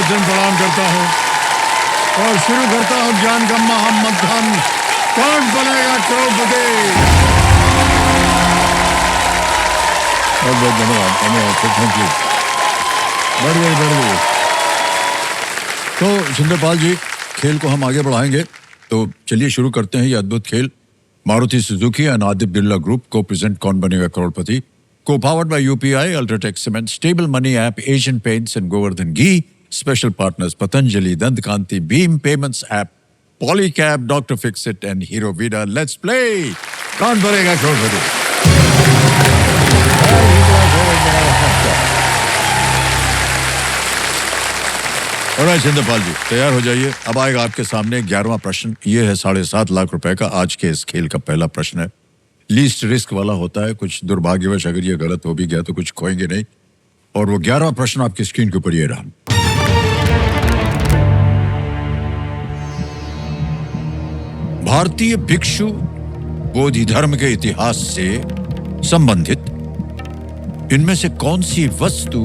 नतन प्रणाम करता हूँ और शुरू करता हूँ ज्ञान का महामंथन। कौन बनेगा करोड़पति? बहुत धन्यवाद, थैंक यू। बढ़ गई। तो सुंदरपाल जी, खेल को हम आगे बढ़ाएंगे, तो चलिए शुरू करते हैं ये अद्भुत खेल। Maruti Suzuki and Aditya Birla group को प्रेजेंट कौन बनेगा करोड़पति, co-powered by UPI, Ultratech Cement, Stable Money App, Asian Paints and Govardhan Ghee. Special partners Patanjali, Dantkanti, Beam Payments App, Polycab, Dr. Fixit and Hero Vida. Let's play! कौन बनेगा करोड़पति? Alright, Chandrapal जी तैयार हो जाइए। अब आएगा आपके सामने 11वां प्रश्न। ये है 7.5 लाख रुपए का। आज के इस खेल का पहला प्रश्न है, लीस्ट रिस्क वाला होता है। कुछ दुर्भाग्यवश अगर ये गलत हो भी गया तो कुछ खोएंगे नहीं। और वो 11वां प्रश्न आपकी स्क्रीन के ऊपर ये रहा। भारतीय भिक्षु बोधि धर्म के इतिहास से संबंधित इनमें से कौन सी वस्तु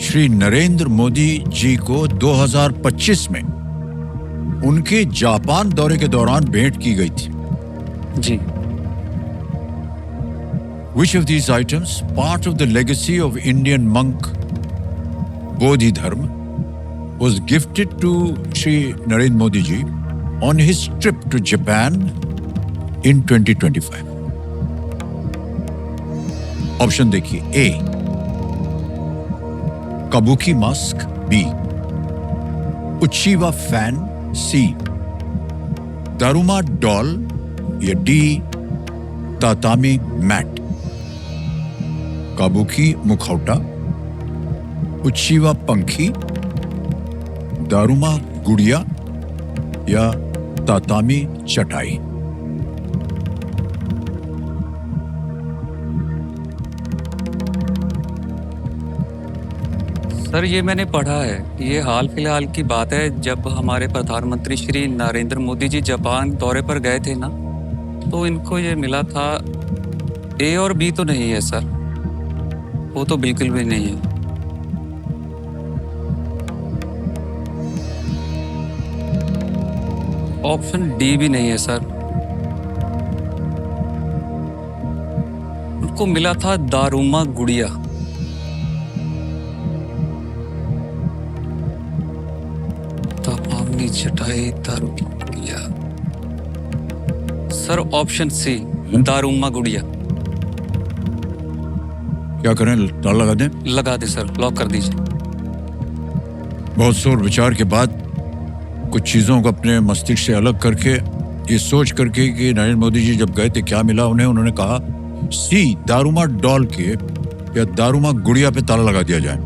श्री नरेंद्र मोदी जी को 2025 में उनके जापान दौरे के दौरान भेंट की गई थी? जी। Which of these items, part of the legacy of Indian monk Bodhidharma, was gifted to Shri Narendra Modi ji on his trip to Japan in 2025? Option देखिए। A. Kabuki mask. B. Uchiwa fan. C. Daruma doll. या D. Tatami mat. Kabuki मुखौटा, उच्छीवा पंखी, daruma गुड़िया या tatami चटाई। Sir ये मैंने पढ़ा है, ये हाल फिलहाल की बात है जब हमारे प्रधानमंत्री श्री नरेंद्र मोदी जी जापान दौरे पर गए थे ना, तो इनको ये मिला था। ए और बी तो नहीं है सर, वो तो बिल्कुल भी नहीं है। ऑप्शन डी भी नहीं है सर। उनको मिला था दारुमा गुड़िया। तापामी चटाई दारुमा गुड़िया। सर ऑप्शन सी दारुमा गुड़िया। क्या करें, ताला लगा दें? लगा दे सर, लॉक कर दीजिए। बहुत सोच विचार के बाद कुछ चीजों को अपने मस्तिष्क से अलग करके ये सोच करके कि नरेंद्र मोदी जी जब गए थे क्या मिला उन्हें, उन्होंने कहा सी दारुमा डॉल के या दारुमा गुड़िया पे ताला लगा दिया जाए।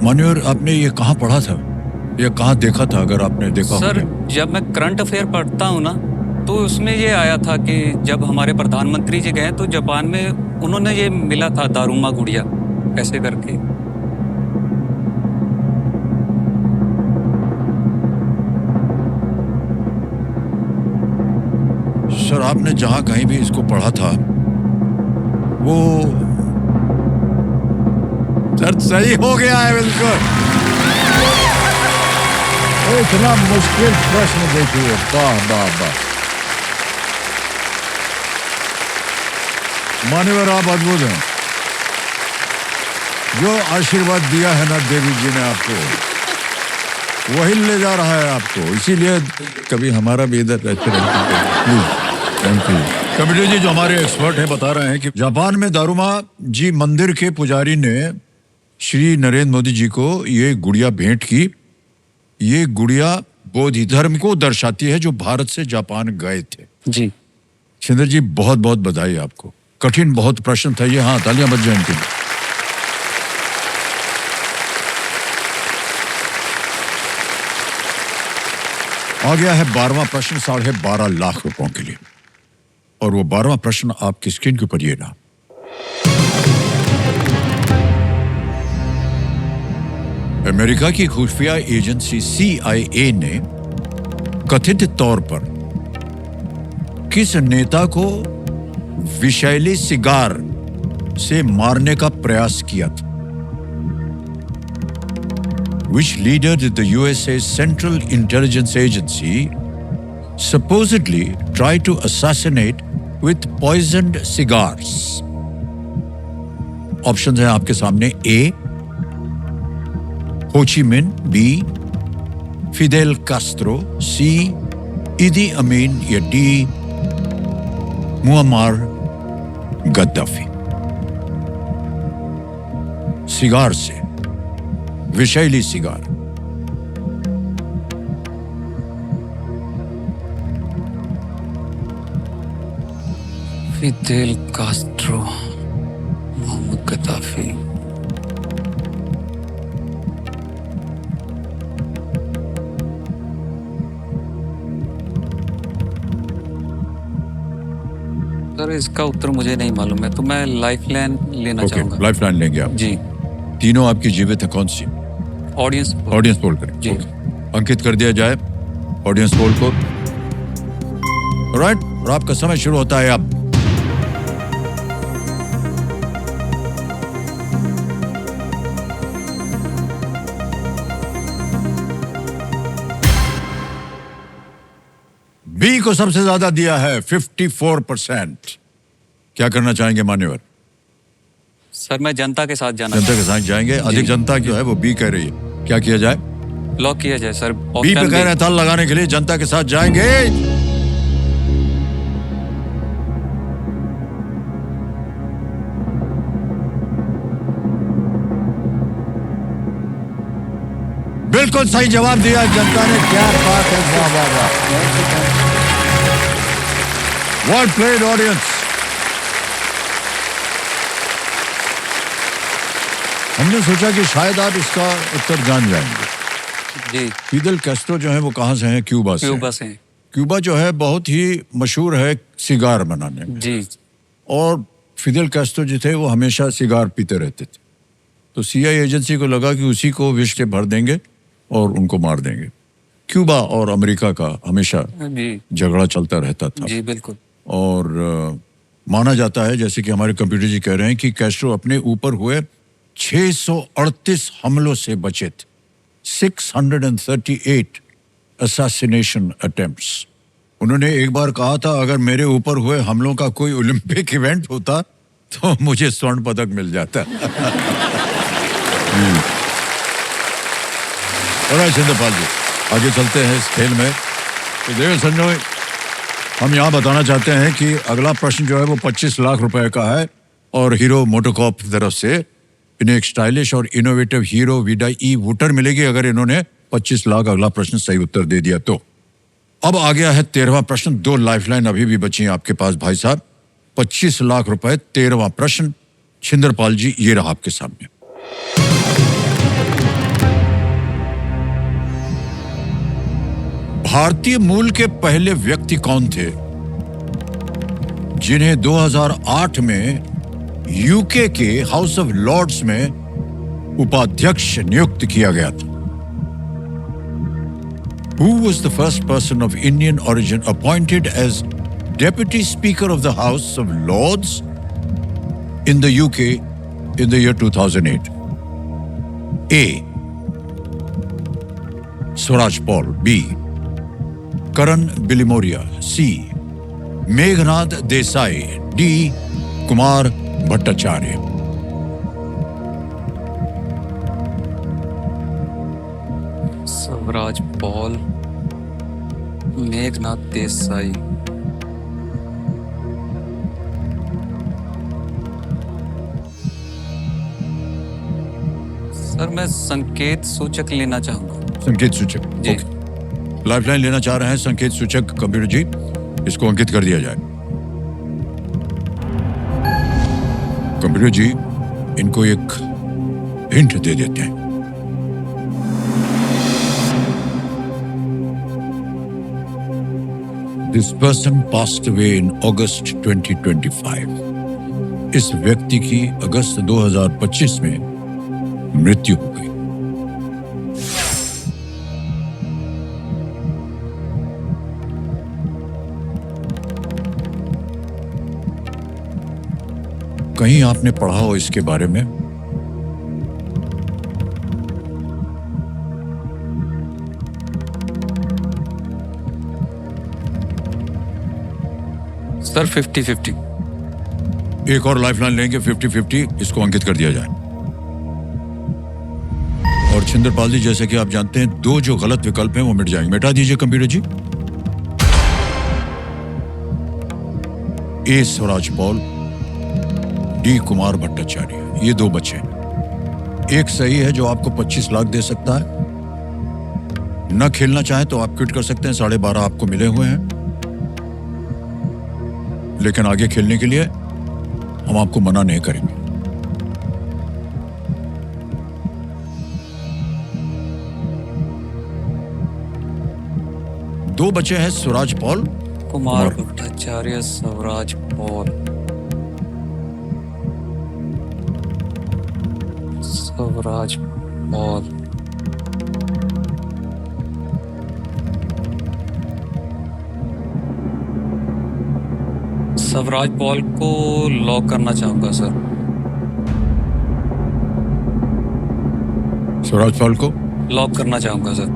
मान्यवर, आपने ये कहाँ पढ़ा था या कहाँ देखा था, अगर आपने देखा? सर जब मैं करंट अफेयर पढ़ता हूँ ना, तो उसमें ये आया था कि जब हमारे प्रधानमंत्री जी गए तो जापान में उन्होंने ये मिला था दारुमा गुड़िया ऐसे करके। सर आपने जहाँ कहीं भी इसको पढ़ा था वो सर सही हो गया है बिल्कुल। इतना मुश्किल प्रश्न देखिए, वाह। मान्यवर आप अद्भुत हैं। जो आशीर्वाद दिया है ना देवी जी ने आपको, वही ले जा रहा है आपको। इसीलिए कभी हमारा भी इधर रहते प्लीज। Thank you. कमिटी जी जो हमारे एक्सपर्ट हैं बता रहे हैं कि जापान में दारुमा जी मंदिर के पुजारी ने श्री नरेंद्र मोदी जी को ये गुड़िया भेंट की। ये गुड़िया बोधि धर्म को दर्शाती है जो भारत से जापान गए थे। जी शिंदर जी बहुत बहुत बधाई आपको। कठिन बहुत प्रश्न था ये। हाँ, तालियां बज जाएं इनके लिए। आ गया है 12वां प्रश्न 12.5 लाख रुपयों के लिए। और वो 12वां प्रश्न आपकी स्क्रीन के ऊपर ये रहा। अमेरिका की खुफिया एजेंसी CIA ने कथित तौर पर किस नेता को विषैली सिगार से मारने का प्रयास किया था? Which leader did the USA's Central Intelligence Agency supposedly try to assassinate with poisoned cigars? Option है आपके सामने: A Ho Chi Minh, B Fidel Castro, C Idi Amin या डी मुअम्मार गद्दाफी। सिगार से, विषैली cigar. Fidel Castro, Mohammed Gaddafi. Sir इसका उत्तर मुझे नहीं मालूम है, तो मैं लाइफलाइन लेना चाहूंगा। लाइफलाइन लेंगे आप? जी। तीनों आपकी जीवित है, कौन सी? ऑडियंस पोल करें जी। अंकित कर दिया जाए ऑडियंस पोल को। राइट, और आपका समय शुरू होता है अब। बी को सबसे ज्यादा दिया है 54%। क्या करना चाहेंगे मान्यवर? सर मैं जनता के साथ जाना जनता के साथ जाएंगे। अधिक जनता जो है वो बी कह रही है। क्या किया जाए? लॉक किया जाए सर। बी पे कह रहे हैं ताल लगाने के लिए जनता के साथ जाएंगे। बिल्कुल सही जवाब दिया जनता ने। क्या बात है, वाह वाह वाह। Well played audience. हमने सोचा कि शायद आप इसका उत्तर जान जाएंगे। जी। फिदेल कैस्ट्रो जो है वो कहाँ से हैं? क्यूबा से। क्यूबा से। क्यूबा जो है बहुत ही मशहूर है सिगार बनाने में। जी। और फिदेल कैस्ट्रो जो थे वो हमेशा सिगार पीते रहते थे। तो सीआईए एजेंसी को लगा कि उसी को विष से भर देंगे और उनको मार देंगे। क्यूबा और अमेरिका का हमेशा झगड़ा चलता रहता था। जी बिल्कुल। और माना जाता है, जैसे कि हमारे कंप्यूटर जी कह रहे हैं, कि कैस्ट्रो अपने ऊपर हुए 638 हमलों से बचे थे। 638 असैसिनेशन अटेम्प्ट्स। उन्होंने एक बार कहा था, अगर मेरे ऊपर हुए हमलों का कोई ओलंपिक इवेंट होता तो मुझे स्वर्ण पदक मिल जाता। और चंद्रपाल जी आगे चलते हैं इस खेल में। तो देखो संजय, हम यहाँ बताना चाहते हैं कि अगला प्रश्न जो है वो 25 लाख रुपए का है और हीरो मोटोकॉर्प की तरफ से इन्हें एक स्टाइलिश और इनोवेटिव हीरो वीडा ई वूटर मिलेगी अगर इन्होंने 25 लाख अगला प्रश्न सही उत्तर दे दिया तो। अब आ गया है 13वां प्रश्न। 2 लाइफलाइन अभी भी बची हैं आपके पास भाई साहब। 25 लाख रुपए, 13वां प्रश्न। छिंदरपाल जी ये रहा आपके सामने। भारतीय मूल के पहले व्यक्ति कौन थे जिन्हें 2008 में यूके के हाउस ऑफ लॉर्ड्स में उपाध्यक्ष नियुक्त किया गया था? Who was the first person of Indian origin appointed as Deputy Speaker of the House of Lords in the UK in the year 2008? A. Swaraj Paul. B. Karan Bilimoria. C. Meghnad Desai. D. Kumar Bhattacharya. Swaraj Paul, Meghnath Desai. Sir मैं संकेत सूचक लेना चाहूंगा। संकेत सूचक जी। Lifeline लेना चाह रहे हैं संकेत सूचक कंप्यूटर जी, इसको अंकित कर दिया जाए। कंप्यूटर जी इनको एक हिंट दे देते हैं। This person passed away in August 2025. इस व्यक्ति की अगस्त 2025 में मृत्यु हो गई। कहीं आपने पढ़ा हो इसके बारे में? सर 50-50। एक और लाइफलाइन लेंगे 50-50, इसको अंकित कर दिया जाए। और छिंदरपाल जी, जैसे कि आप जानते हैं, दो जो गलत विकल्प हैं वो मिट जाएंगे। मिटा दीजिए कंप्यूटर जी। ए स्वराज पॉल, डी कुमार भट्टाचार्य, ये दो बचे। एक सही है जो आपको 25 लाख दे सकता है। न खेलना चाहे तो आप क्विट कर सकते हैं, 12.5 आपको मिले हुए हैं। लेकिन आगे खेलने के लिए हम आपको मना नहीं करेंगे। दो बचे हैं, Swaraj Paul, Kumar Bhattacharya, Swaraj Paul. Swaraj Paul. Swaraj Paul को लॉक करना चाहूंगा सर। स्वराज पॉल को लॉक करना चाहूंगा सर।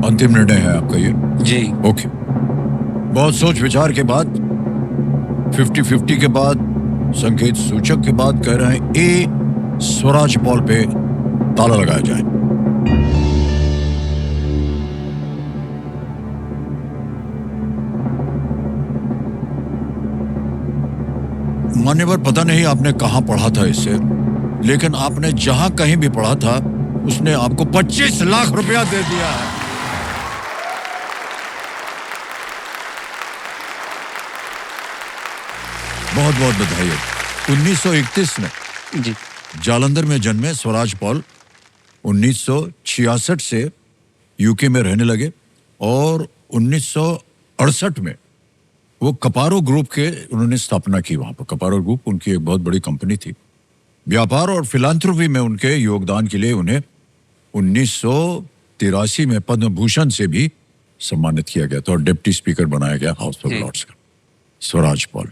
अंतिम निर्णय है आपका ये? जी। ओके। बहुत सोच विचार के बाद, 50-50 के बाद, संकेत सूचक के बाद कह रहे हैं ए स्वराज पॉल पे ताला लगाया जाए। मान्यवर, पता नहीं आपने कहां पढ़ा था इससे, लेकिन आपने जहां कहीं भी पढ़ा था उसने आपको 25 लाख रुपया दे दिया है। बहुत बहुत बधाई है। 1931 में जी। जालंधर में जन्मे स्वराज पॉल 1966 से यूके में रहने लगे और 1968 में वो कपारो ग्रुप के उन्होंने स्थापना की। वहां पर कपारो ग्रुप उनकी एक बहुत बड़ी कंपनी थी। व्यापार और फिलांथ्रोपी में उनके योगदान के लिए उन्हें 1983 में पद्म भूषण से भी सम्मानित किया गया था और डिप्टी स्पीकर बनाया गया हाउस ऑफ लॉर्ड्स का। स्वराज पॉल।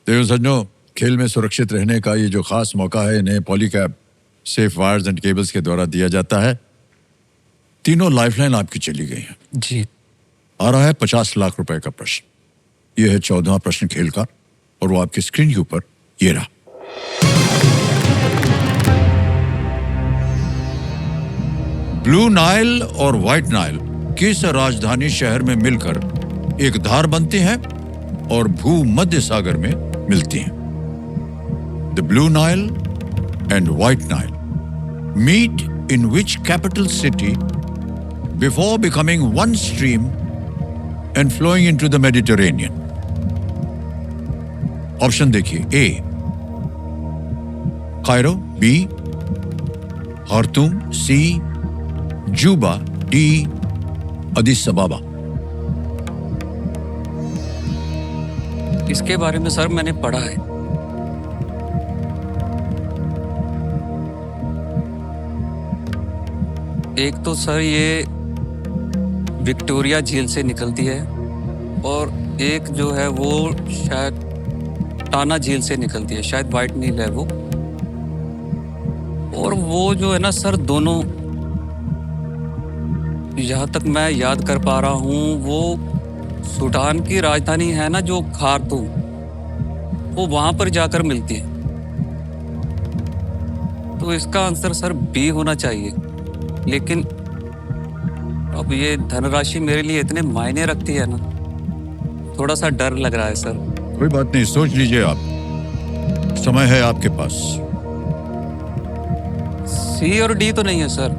तो सज्जनों, खेल में सुरक्षित रहने का ये जो खास मौका है, इन्हें Polycab safe wires and cables के द्वारा दिया जाता है। तीनों लाइफलाइन आपकी चली गई हैं। जी। आ रहा है 50 लाख रुपए का प्रश्न। यह है 14वां प्रश्न खेल का और वो आपकी स्क्रीन के ऊपर ये रहा। ब्लू नाइल और व्हाइट नाइल किस राजधानी शहर में मिलकर एक धार बनती हैं और भूमध्य सागर में मिलती हैं? The Blue Nile and White Nile meet in which capital city before becoming one stream and flowing into the Mediterranean? Option देखिए। A Cairo, B Khartoum, C Juba, D Addis Ababa. इसके बारे में सर मैंने पढ़ा है। एक तो sir ये विक्टोरिया झील से निकलती है और एक जो है वो शायद टाना झील से निकलती है, शायद व्हाइट नील है वो। और वो जो है ना सर, दोनों जहाँ तक मैं याद कर पा रहा हूँ, वो सूडान की राजधानी है ना जो खार्तूम, वो वहाँ पर जाकर मिलती है। तो इसका आंसर सर बी होना चाहिए। लेकिन अब ये धनराशि मेरे लिए इतने मायने रखती है ना, थोड़ा सा डर लग रहा है सर। कोई बात नहीं, सोच लीजिए आप, समय है आपके पास। सी और डी तो नहीं है सर,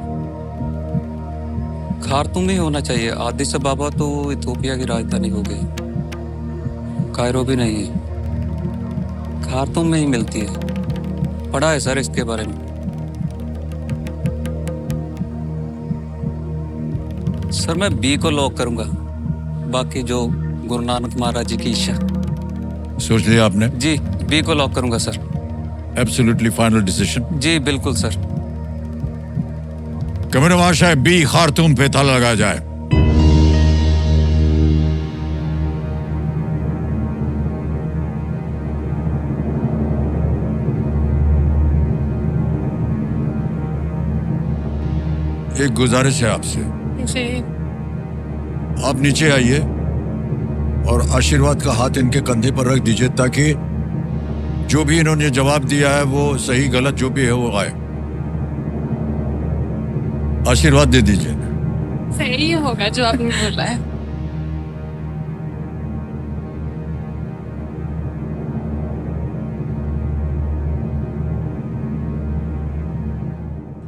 खार्तूम ही होना चाहिए। आदिस अबाबा तो इथोपिया की राजधानी हो गई। कायरो भी नहीं है, खार्तूम में ही मिलती है। पढ़ा है सर इसके बारे में। सर मैं बी को लॉक करूंगा, बाकी जो गुरु नानक महाराज जी की इच्छा। सोच लिया आपने? जी, बी को लॉक करूंगा सर। Absolutely final decision? जी बिल्कुल सर। कमर महाशय, बी खार्तूम पे ताला लगाया जाए। एक गुजारिश है आपसे, जी। आप नीचे आइए और आशीर्वाद का हाथ इनके कंधे पर रख दीजिए ताकि जो भी इन्होंने जवाब दिया है वो सही गलत जो भी है वो आए। आशीर्वाद दे दीजिए। सही होगा जो आपने बोला है।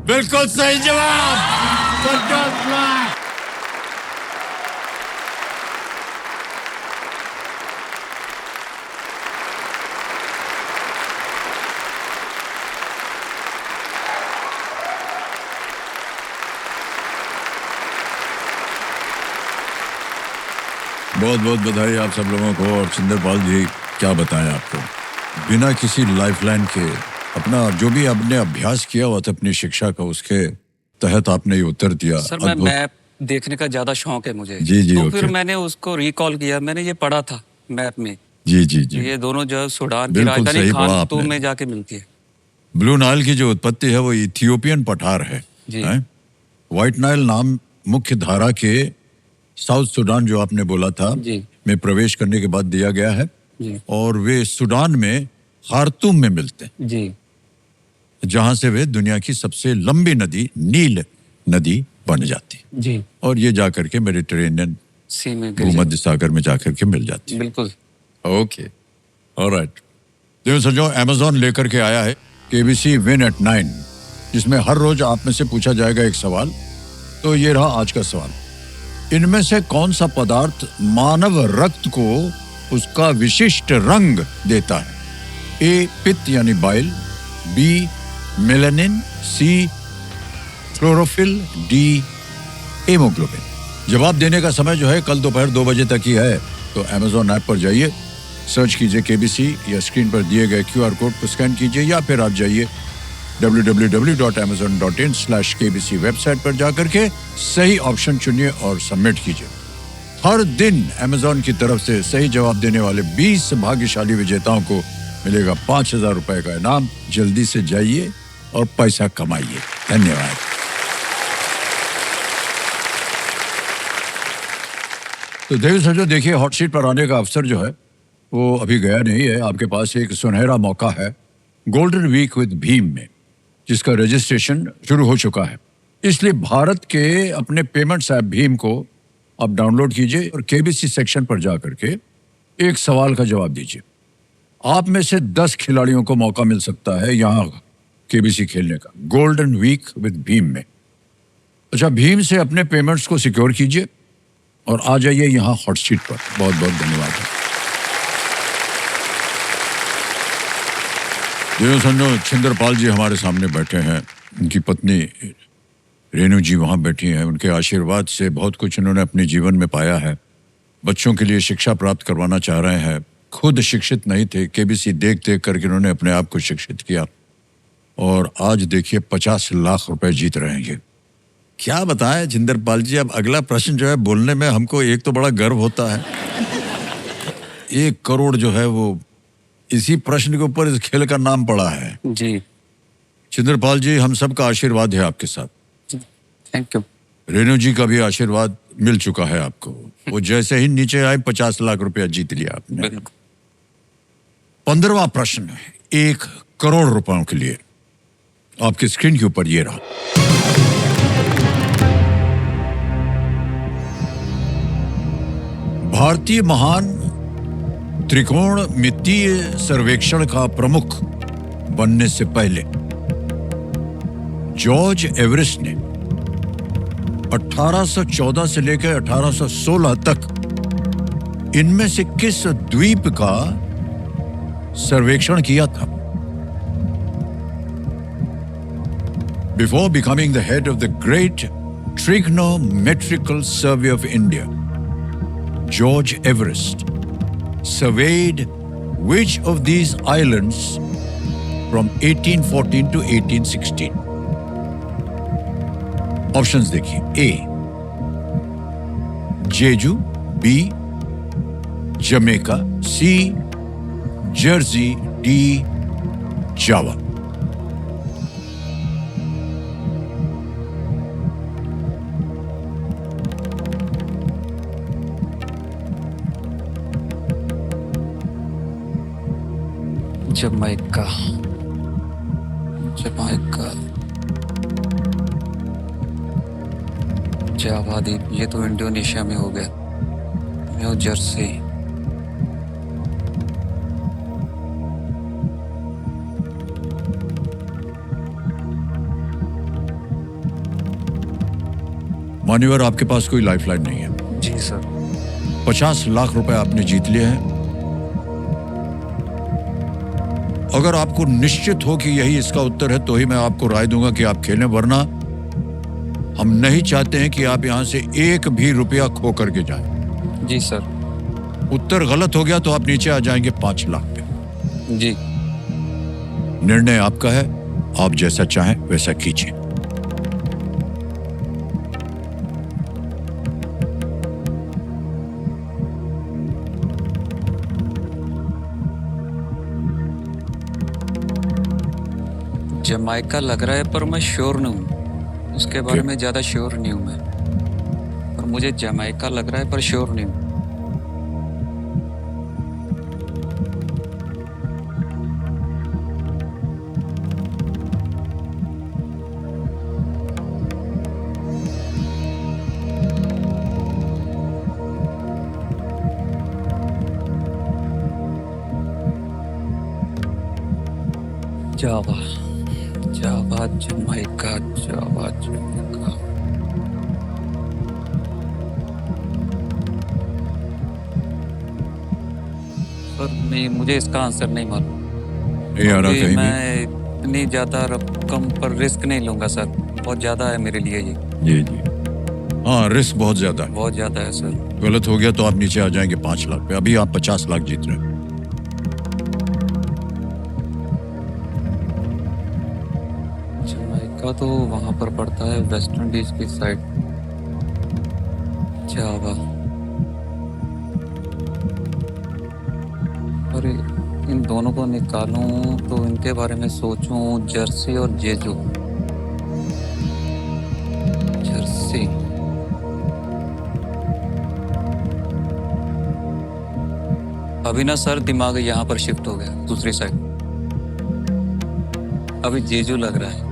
बिल्कुल सही जवाब। बहुत बहुत बधाई आप सब लोगों को। और सुंदरपाल जी, क्या बताएं आपको, बिना किसी लाइफलाइन के अपना जो भी आपने अभ्यास किया हुआ था अपनी शिक्षा का, उसके तहत आपने ये उत्तर दिया। सर मैं मैप देखने का ज्यादा शौक है मुझे। जी, जी, तो ओके। फिर मैंने उसको रिकॉल किया, मैंने ये पढ़ा था मैप में। जी जी जी, ये दोनों जो सूडान की बिल्कुल राजधानी सही पढ़ा खार्तूम आपने। में जाके मिलती है। ब्लू नाइल की जो उत्पत्ति है वो इथियोपियन पठार है। जी। हैं? व्हाइट नाइल नाम मुख्य धारा के साउथ सूडान जो आपने बोला था जी। में प्रवेश करने के बाद दिया गया है। जी। और वे सूडान में खार्तूम में मिलते हैं, जी। जहां से वे दुनिया की सबसे लंबी नदी नील नदी बन जाती है। जी। और ये जाकर के मेडिटेरेनियन सी में गिर जाती भूमध्य सागर में जाकर के मिल जाती है। है। बिल्कुल। Okay, alright. देखो समझो, अमेज़न लेकर के आया है केबीसी विन एट 9, जिसमें हर रोज आप में से पूछा जाएगा एक सवाल। तो ये रहा आज का सवाल, इनमें से कौन सा पदार्थ मानव रक्त को उसका विशिष्ट रंग देता है? ए पित्त यानी बाइल, बी मेलानिन, सी क्लोरोफिल, डी हेमोग्लोबिन। जवाब देने का समय जो है कल दोपहर 2 बजे तक ही है। तो अमेज़न ऐप पर जाइए, सर्च कीजिए केबीसी या स्क्रीन पर दिए गए QR कोड को स्कैन कीजिए, या फिर आप जाइए www.amazon.in/kbc वेबसाइट पर जाकर के सही ऑप्शन चुनिए और सबमिट कीजिए। हर दिन अमेज़न की तरफ से सही जवाब देने वाले 20 भाग्यशाली विजेताओं को मिलेगा 5,000 रुपए का इनाम। जल्दी से जाइए और पैसा कमाइए। धन्यवाद। तो देवी सजो, देखिए हॉट सीट पर आने का अवसर जो है वो अभी गया नहीं है। आपके पास एक सुनहरा मौका है गोल्डन वीक विद भीम में, जिसका रजिस्ट्रेशन शुरू हो चुका है। इसलिए भारत के अपने पेमेंट्स ऐप भीम को आप डाउनलोड कीजिए और केबीसी सेक्शन पर जाकर के एक सवाल का जवाब दीजिए। आप में से 10 खिलाड़ियों को मौका मिल सकता है यहाँ केबीसी खेलने का गोल्डन वीक विद भीम में। अच्छा, भीम से अपने पेमेंट्स को सिक्योर कीजिए और आ जाइए यहाँ हॉट सीट पर। बहुत बहुत धन्यवाद। संजो, छिंदरपाल जी हमारे सामने बैठे हैं, उनकी पत्नी रेणु जी वहाँ बैठी हैं। उनके आशीर्वाद से बहुत कुछ इन्होंने अपने जीवन में पाया है। बच्चों के लिए शिक्षा प्राप्त करवाना चाह रहे हैं। खुद शिक्षित नहीं थे, केबीसी देख देख करके इन्होंने अपने आप को शिक्षित किया और आज देखिए 50 लाख रुपए जीत रहे हैं। ये क्या बताएं छिंदरपाल जी। अब अगला प्रश्न जो है बोलने में हमको एक तो बड़ा गर्व होता है, 1 करोड़ जो है वो इसी प्रश्न के ऊपर इस खेल का नाम पड़ा है। जी। छिंदरपाल जी, हम सबका आशीर्वाद है आपके साथ। Thank you. रेणु जी का भी आशीर्वाद मिल चुका है आपको। वो जैसे ही नीचे आए 50 लाख रुपया जीत लिया आपने। बिल्कुल। 15वां प्रश्न है 1 करोड़ रुपयों के लिए। आपकी स्क्रीन के ऊपर ये रहा। भारतीय महान त्रिकोण मितीय सर्वेक्षण का प्रमुख बनने से पहले जॉर्ज एवरेस्ट ने 1814 से लेकर 1816 तक इनमें से किस द्वीप का सर्वेक्षण किया था? Before becoming the head of the great trigonometrical survey of India, George Everest surveyed which of these islands from 1814 to 1816? Options देखिए। A Jeju, B Jamaica, C Jersey, D Java. Jamaica, Jamaica, Java द्वीप, ये तो Indonesia में हो गया। New Jersey, मान्यवर, आपके पास कोई लाइफलाइन नहीं है। जी सर। 50 लाख रुपए आपने जीत लिए हैं। अगर आपको निश्चित हो कि यही इसका उत्तर है तो ही मैं आपको राय दूंगा कि आप खेलें, वरना हम नहीं चाहते हैं कि आप यहां से एक भी रुपया खो करके जाएं। जी सर। उत्तर गलत हो गया तो आप नीचे आ जाएंगे 5 लाख पे। जी। निर्णय आपका है, आप जैसा चाहें वैसा कीजिए। जमाइका लग रहा है, पर मैं श्योर नहीं हूँ, इसके बारे में ज़्यादा श्योर नहीं हूँ मैं, पर मुझे जमाइका लग रहा है, पर श्योर नहीं हूँ। जावा, जावा, जमाइका, जावा, जमाइका। सर नहीं, मुझे इसका आंसर नहीं मालूम। नहीं आ रहा अभी कहीं भी? मैं इतनी ज़्यादा रकम पर रिस्क नहीं लूँगा सर, बहुत ज़्यादा है मेरे लिए ये, जी जी, हाँ, रिस्क बहुत ज्यादा है। बहुत ज़्यादा है सर। गलत हो गया तो आप नीचे आ जाएंगे 5 लाख पे। अभी आप 50 लाख जीत रहे हैं। जमाइका तो वहाँ पर पड़ता है वेस्ट इंडीज की साइड। जावा, अरे इन दोनों को निकालूं तो इनके बारे में सोचूं, जर्सी और जेजू। जर्सी, अभी ना सर दिमाग यहाँ पर शिफ्ट हो गया दूसरी साइड, अभी जेजू लग रहा है।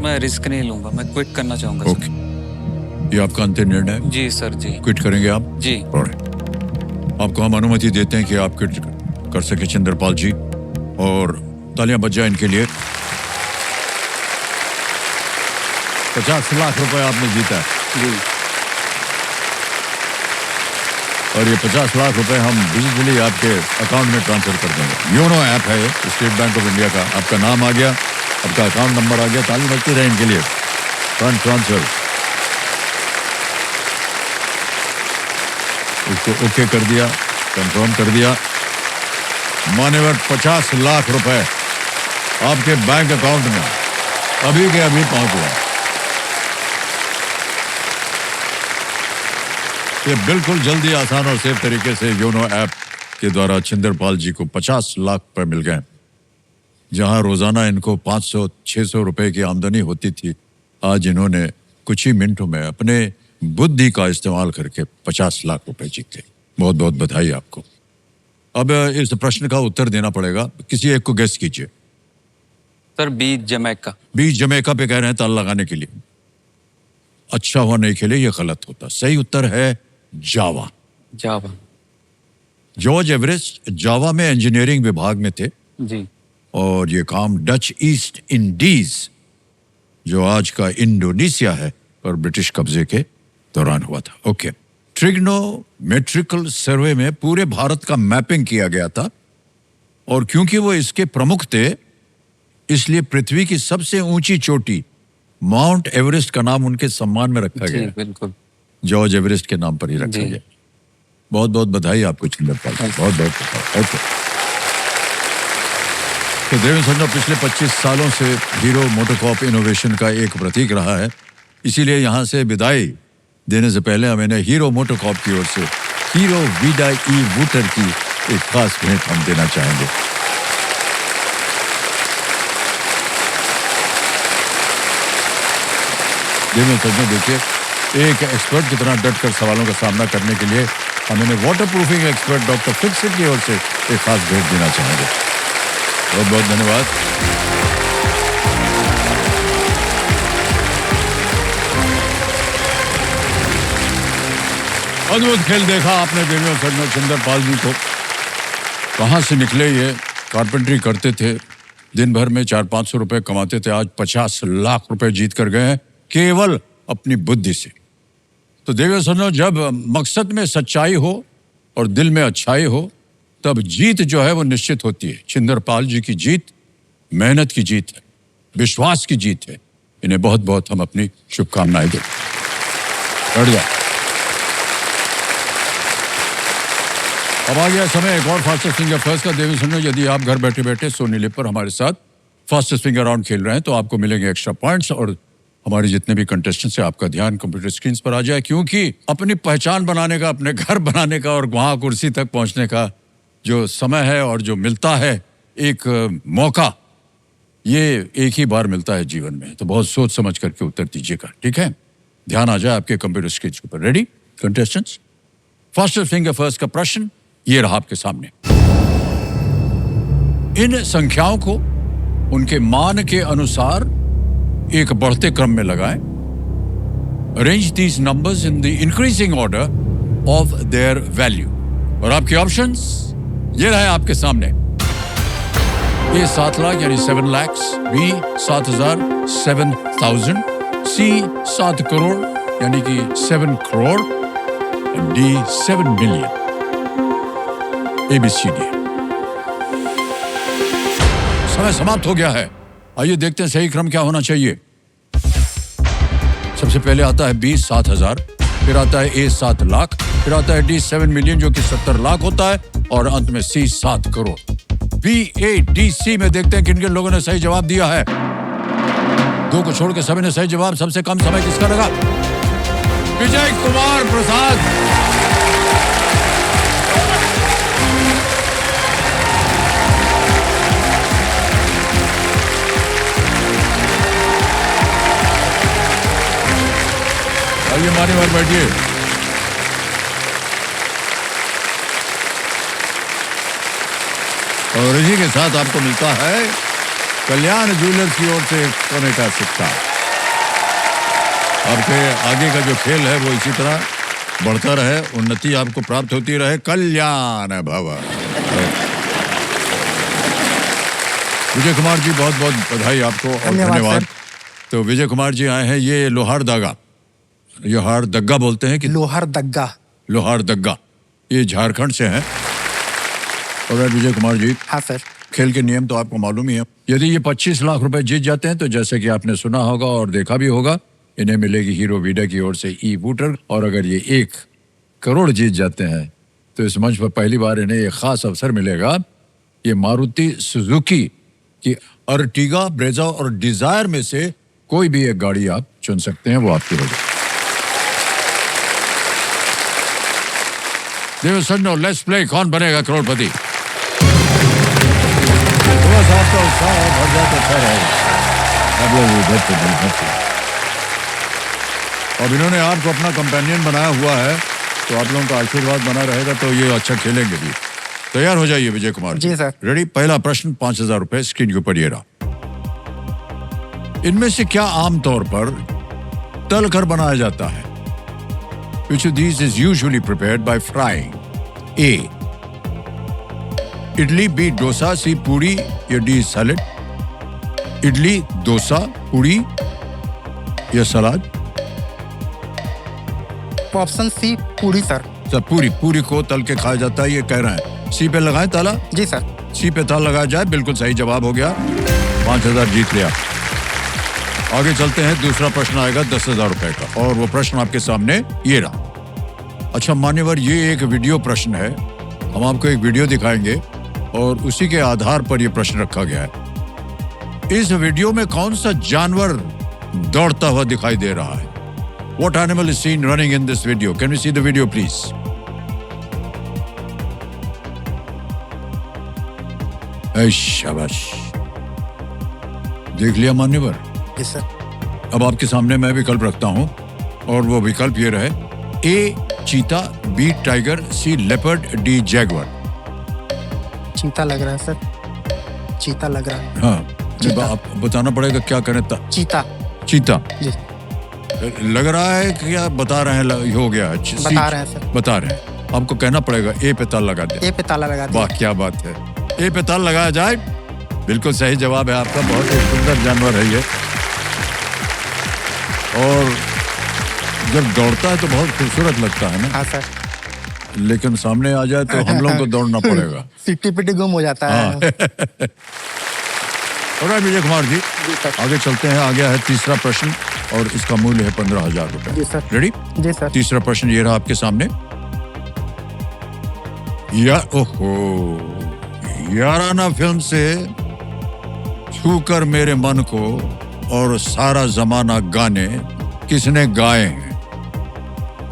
मैं रिस्क नहीं लूंगा, मैं क्विट करना चाहूंगा सर। ओके, ये आपका अंतिम निर्णय है? जी सर, जी क्विट करेंगे आप? जी। Alright. आपको हम अनुमति देते हैं कि आप क्विट कर सके चंद्रपाल जी, और तालियां बज जाए इनके लिए। 50 लाख रुपए आपने जीता है, जी। और ये 50 लाख रुपए हम डिजिटली आपके अकाउंट में ट्रांसफर कर देंगे। योनो ऐप है ये, स्टेट बैंक ऑफ इंडिया का। आपका नाम आ गया, आपका अकाउंट नंबर आ गया। ताली बजती रहे इनके लिए। फंड ट्रांसफर, इसको ओके कर दिया, कंफर्म कर दिया। मान्यवर, 50 लाख रुपए आपके बैंक अकाउंट में अभी के अभी पहुंच गया। ये बिल्कुल जल्दी, आसान और सेफ तरीके से योनो ऐप के द्वारा छिंदरपाल जी को 50 लाख रुपए मिल गए। जहां रोजाना इनको 500-600 रुपए की आमदनी होती थी, आज इन्होंने कुछ ही मिनटों में अपने बुद्धि का इस्तेमाल करके 50 लाख रुपए जीते। बहुत बहुत बधाई आपको। अब इस प्रश्न का उत्तर देना पड़ेगा, किसी एक को गेस कीजिए। Sir B, Jamaica. बीच जमैका पे कह रहे हैं ताल लगाने के लिए। अच्छा हुआ नहीं खेले, ये गलत होता। सही उत्तर है जावा। जावा, जॉर्ज एवरेस्ट जावा में इंजीनियरिंग विभाग में थे, जी। और ये काम डच ईस्ट इंडीज, जो आज का इंडोनेशिया है, पर ब्रिटिश कब्जे के दौरान हुआ था। ओके। ट्रिग्नोमेट्रिकल सर्वे में पूरे भारत का मैपिंग किया गया था, और क्योंकि वो इसके प्रमुख थे, इसलिए पृथ्वी की सबसे ऊंची चोटी माउंट एवरेस्ट का नाम उनके सम्मान में रखा जी गया। बिल्कुल। जॉर्ज एवरेस्ट के नाम पर ही रखा जी। गया। बहुत बहुत बधाई आपको चंद्रपाल जी, बहुत बहुत बधाई। ओके। तो देवेंद्र संजय पिछले 25 सालों से हीरो मोटोकॉर्प इनोवेशन का एक प्रतीक रहा है, इसीलिए यहाँ से विदाई देने से पहले हमें हीरो मोटोकॉर्प की ओर से हीरो वीडा ई वूटर की एक खास भेंट हम देना चाहेंगे। देवेंद्र संजय, देखिए, एक एक्सपर्ट की तरह डट कर सवालों का सामना करने के लिए हम इन्हें water proofing expert doctor Fixit की ओर से एक खास भेंट देना चाहेंगे। बहुत बहुत धन्यवाद। अद्भुत खेल देखा आपने देवियों सज्जनों सुंदरपाल जी को। कहाँ से निकले ये? कारपेंटरी करते थे, दिन भर में 400-500 रुपए कमाते थे, आज 50 लाख रुपए जीत कर गए हैं केवल अपनी बुद्धि से। तो देवियों सज्जनों, जब मकसद में सच्चाई हो और दिल में अच्छाई हो तब जीत जो है वो निश्चित होती है। छिंदरपाल जी की जीत मेहनत की जीत है, विश्वास की जीत है। इन्हें बहुत बहुत हम अपनी शुभकामनाएं दें। बढ़िया। अब आ गया समय एक और फास्टेस्ट फिंगर फर्स्ट का। देवी सुनो, यदि आप घर बैठे बैठे सोनी लिप पर हमारे साथ फास्टेस्ट फिंगर राउंड खेल रहे हैं तो आपको मिलेंगे एक्स्ट्रा पॉइंट्स और हमारे जितने भी कंटेस्टेंट्स से आपका ध्यान कंप्यूटर स्क्रीन पर आ जाए, क्योंकि अपनी पहचान बनाने का, अपने घर बनाने का और वहां कुर्सी तक पहुंचने का जो समय है और जो मिलता है एक मौका, ये एक ही बार मिलता है जीवन में। तो बहुत सोच समझ करके उत्तर दीजिएगा, ठीक है? ध्यान आ जाए आपके कंप्यूटर स्क्रीन के ऊपर। Ready contestants? Fastest finger first का प्रश्न ये रहा आपके सामने। इन संख्याओं को उनके मान के अनुसार एक बढ़ते क्रम में लगाएं। Arrange these numbers in the increasing order of their value. और आपके ऑप्शंस ये रहे आपके सामने। ए 7 लाख यानी 7 lakhs, बी 7,000 7,000, सी 7 करोड़ यानी कि 7 crore, डी 7 million। ABCD। समय समाप्त हो गया है। आइए देखते हैं सही क्रम क्या होना चाहिए। सबसे पहले आता है बी 7,000, फिर आता है ए 7 लाख, फिर आता है डी 7 मिलियन जो कि 70 लाख होता है और अंत में सी 7 करोड़। बी, ए, डी, सी में देखते हैं किन किन लोगों ने सही जवाब दिया है। दो को छोड़ के सभी ने सही जवाब। सबसे कम समय किसका लगा? विजय कुमार प्रसाद। आइए मान्यवर बैठिए। और इसी के साथ आपको मिलता है कल्याण ज्वेलर्स की ओर से सोने का सिक्का। आपके आगे का जो खेल है वो इसी तरह बढ़ता रहे, उन्नति आपको प्राप्त होती रहे। कल्याण भवन। विजय कुमार जी बहुत बहुत बधाई आपको और धन्यवाद। तो विजय कुमार जी आए हैं, ये लोहार दागा, लोहार दग्गा बोलते हैं कि लोहार दग्गा, लोहार दग्गा, ये झारखंड से हैं। और विजय कुमार जी, हाँ सर। खेल के नियम तो आपको मालूम ही है। यदि ये 25 लाख रुपए जीत जाते हैं तो जैसे कि आपने सुना होगा और देखा भी होगा, इन्हें मिलेगी हीरो वीडा की ओर से ई वूटर। और अगर ये 1 करोड़ जीत जाते हैं तो इस मंच पर पहली बार इन्हें एक खास अवसर मिलेगा। ये मारुति सुजुकी की अर्टिगा, ब्रेजा और डिजायर में से कोई भी एक गाड़ी आप चुन सकते हैं, वो आपकी होगी। देखो सन्नो, लेट्स प्ले कौन बनेगा करोड़पति। थोड़ा सा आपका उत्साह बढ़ जाए तो अच्छा रहेगा। अब लोग इधर से उधर से। अब इन्होंने आपको अपना कंपेनियन बनाया हुआ है तो आप लोगों का आशीर्वाद बना रहेगा तो ये अच्छा खेलेंगे भी। तैयार हो जाइए विजय कुमार जी सर। रेडी? पहला प्रश्न 5,000 रुपए स्क्रीन के ऊपर ये रहा। इनमें से क्या आमतौर पर तल कर बनाया जाता है? Which of these is usually prepared by frying? A. Idli, B. Dosa, C. पूरी या D. सैलेड? इडली, डोसा, पूरी या सलाद? ऑप्शन सी पूरी सर। सर पूरी को तल के खाया जाता है ये कह रहे हैं। सी पे लगाएं ताला? जी सर। सी पे ताला लगाया जाए, बिल्कुल सही जवाब हो गया। 5,000 जीत लिया। आगे चलते हैं, दूसरा प्रश्न आएगा 10,000 रुपए का और वो प्रश्न आपके सामने ये रहा। अच्छा मान्यवर, ये एक वीडियो प्रश्न है। हम आपको एक वीडियो दिखाएंगे और उसी के आधार पर यह प्रश्न रखा गया है। इस वीडियो में कौन सा जानवर दौड़ता हुआ दिखाई दे रहा है? What animal is seen running in this video? Can we see the video please? शाबाश, देख लिया मान्यवर? जी सर। अब आपके सामने मैं विकल्प रखता हूं और वो विकल्प ये रहे ए चीता, बी टाइगर, सी लेपर्ड, डी जैगवर। चीता लग रहा है सर, चीता लग रहा है। हाँ, चीता। आप बताना पड़ेगा क्या करें। चीता चीता जी, लग रहा है कि क्या बता रहे हैं, हो गया है। बता रहे हैं सर। बता रहे हैं। आपको कहना पड़ेगा ए पे ताल लगा दे। ए पे ताला लगा दिया। वाह क्या बात है, ए पे ताल लगाया जाए। बिल्कुल सही जवाब है आपका। बहुत ही सुंदर जानवर है ये, और जब दौड़ता है तो बहुत खूबसूरत लगता है ना, हाँ सर। लेकिन सामने आ जाए तो हम लोगों को दौड़ना पड़ेगा। सिट्टी पिट्टी गुम हो जाता है। और विजय कुमार जी, जी सर। आगे चलते हैं। आ गया है तीसरा प्रश्न और इसका मूल्य है 15,000 रुपए। जी सर। रेडी? जी सर। तीसरा प्रश्न ये रहा आपके सामने। ओहो, याराना फिल्म से छू कर मेरे मन को और सारा जमाना गाने किसने गाए हैं?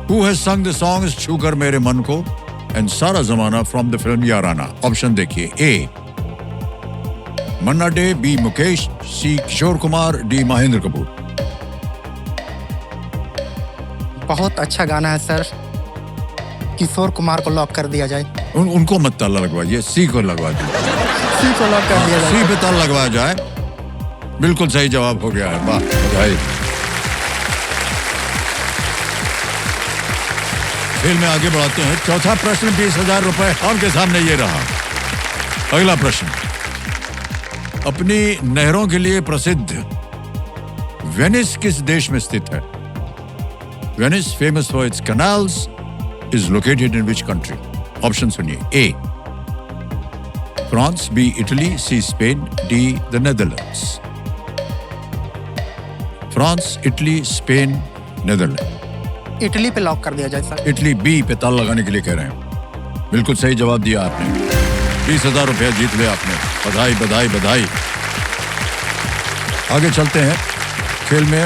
Who has sung the songs छू कर मेरे मन को एंड सारा जमाना from the film Yaarana? Option देखिए। ए मन्ना डे, बी मुकेश, सी किशोर कुमार, डी महेंद्र कपूर। बहुत अच्छा गाना है सर, किशोर कुमार को लॉक कर दिया जाए। उनको मत ताला लगवाइए, सी को लगवा दीजिए। सी को लॉक कर दिया सी जाए। पे ताला लगवाया जाए। बिल्कुल सही जवाब हो गया है। वाह, बधाई। खेल में आगे बढ़ाते हैं। चौथा प्रश्न 20,000 रुपए आपके सामने ये रहा। अगला प्रश्न, अपनी नहरों के लिए प्रसिद्ध वेनिस किस देश में स्थित है? Venice, famous for its canals, is located in which country? Option सुनिए। A France, B Italy, C Spain, D the Netherlands. France, Italy, Spain, Netherland. Italy पे लॉक कर दिया जाए सर। इटली, बी पे ताला लगाने के लिए कह रहे हैं। बिल्कुल सही जवाब दिया आपने। 20,000 रुपया जीत लिया आपने। बधाई बधाई बधाई। आगे चलते हैं। खेल में